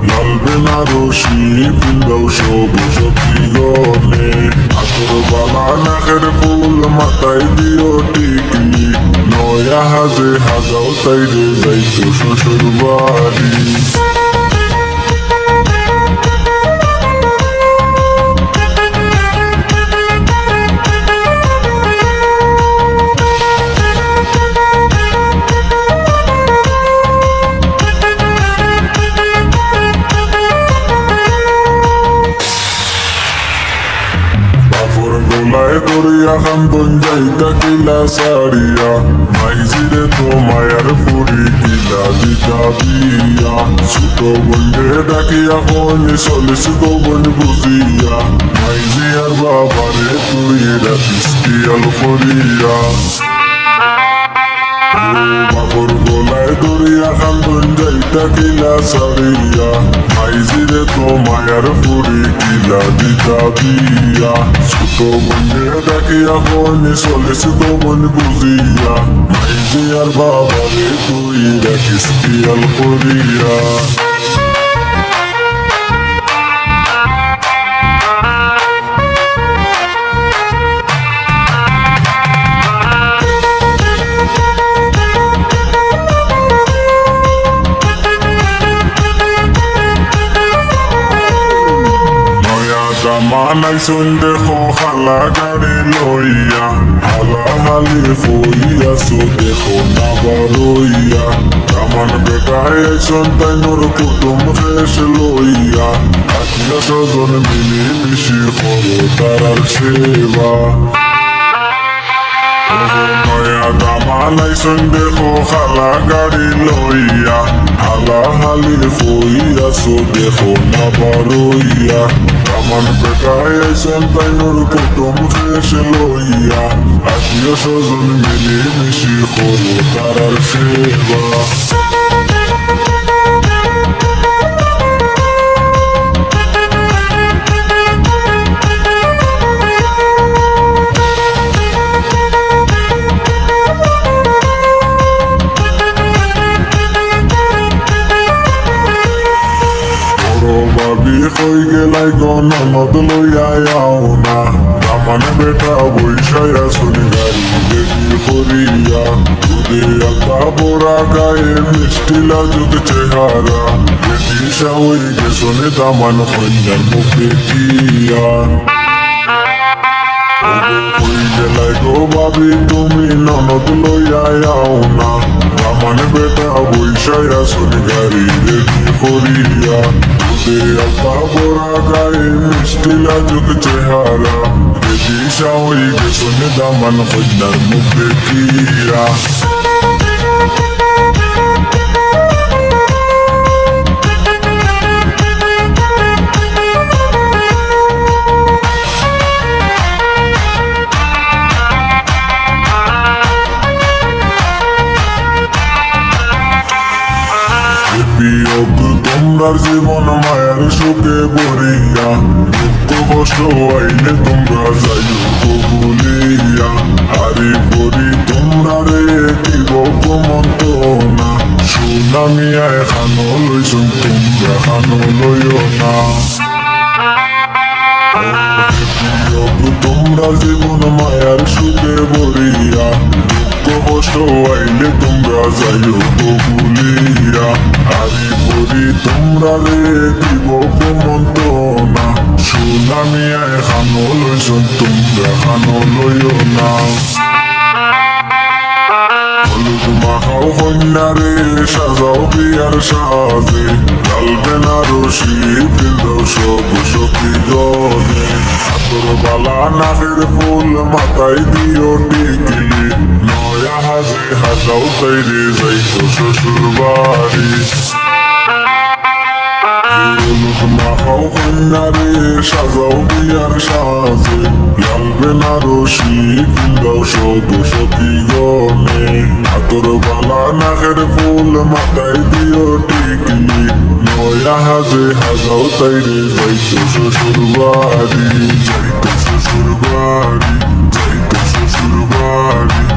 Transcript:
লাল বেনারসি পিন্দাও সব সত্যি গনে আতর বালা নাকের ফুল মাথায় দিও টিকলি নয়া হাজে হাজাও তাইরে যাইতো শ্বশুর বাড়ি গোলায় দরিয়া খান্দন যাইতা কিলা সারিয়া মাইজিরে তো মায়ার ফুরি কিলা দিতা বিয়া ছোট বন্ধে ডাকিয়া কনে চলিস গোবন বুঝিয়া মাইজিয়ার বাবারে তুই রাখিস কিয়াল করিয়া বাবর গোলায় দরিয়া খান্দন যাইতা কিলা সারিয়া মাইজিরে তো মায়ার ফুরি কিলা দিতা বিয়া ছোট বন্ধে ডাকিয়া কনে চলিস গোবন বুঝিয়া মাইজিয়ার বাবারে তুই রাখিস কিয়াল করিয়া মানাই সন্দেহ খালা গাড়ি লইয়া হালা হালি ফইয়া সো দেখো না বারইয়া কামান বেটায় সন্তানোর কুটুম শেষ লইয়া আত্মীয় স্বজন মিলি মিশি করো তারার সেবা নয়া দামানাই সন্দেহ খালা গাড়ি লইয়া হালা হালি ফইয়া সো দেখো না বারইয়া কামান বেটায় সন্তানোর কুটুম শেষ লইয়া আত্মীয় স্বজন মিলি মিশি করো তারার সেবা কই গেলাই গনদ লইয়াও না দামানে বেটা বৈশায়া শুনি গাড়ি দেখি করিয়া দুধে আলতা বোরা গায়ে মিষ্টি লাজুক চেহারা বেটি সাউই গেছনে দামান কন্যার মুখ দেখিয়া কই গেলাই গো ভাবি তুমি ননদ লইয়াও না দামানে বেটা বৈশায়া শুনি গাড়ি দেখি করিয়া আলতা বোরা গায়ে মিষ্টি লাজুক চেহারা বেটি সাউই গেছনে দামান কন্যার মুখ দেখিয়া বিয়োগ তোমরার জীবন মায়ার সুখে ভরিয়া দুঃখ কষ্ট আইলে তোমরা যাইও তো ভুলিয়া হারি ভরি তোমরা রে দিব মন্ত না সুনামিয়া এখানো লইছুন তোমরা খানো লইও না বিয়োগ তোমরার জীবন মায়ার সুখে ভরিয়া কষ্ট আইলে তোমরা যাইও তো ভুলিয়া হারি ভরি তোমরা রে দিব মন্ত না সুনামিয়া এখানো লইছুন তোমরা খানো লইও না হলুদ মাখাও কন্যারে সাজাও বিয়ার সাজে লাল বেনারসি পিন্দাও সব সখী গনে আতর বালা নাকের ফুল মাথায় দিও টিকলি নয়া হাজে হাজাও তাইরে যাইতো শ্বশুর বাড়ি হলুদ মাখাও কন্যারে সাজাও বিয়ার সাজে লাল বেনারসি পিন্দাও সব সখী গনে আতর বালা নাকের ফুল মাথায় দিও টিকলি নয়া হাজে হাজাও তাইরে যাইতো শ্বশুর বাড়ি যাইতো শ্বশুর বাড়ি যাইতো শ্বশুর বাড়ি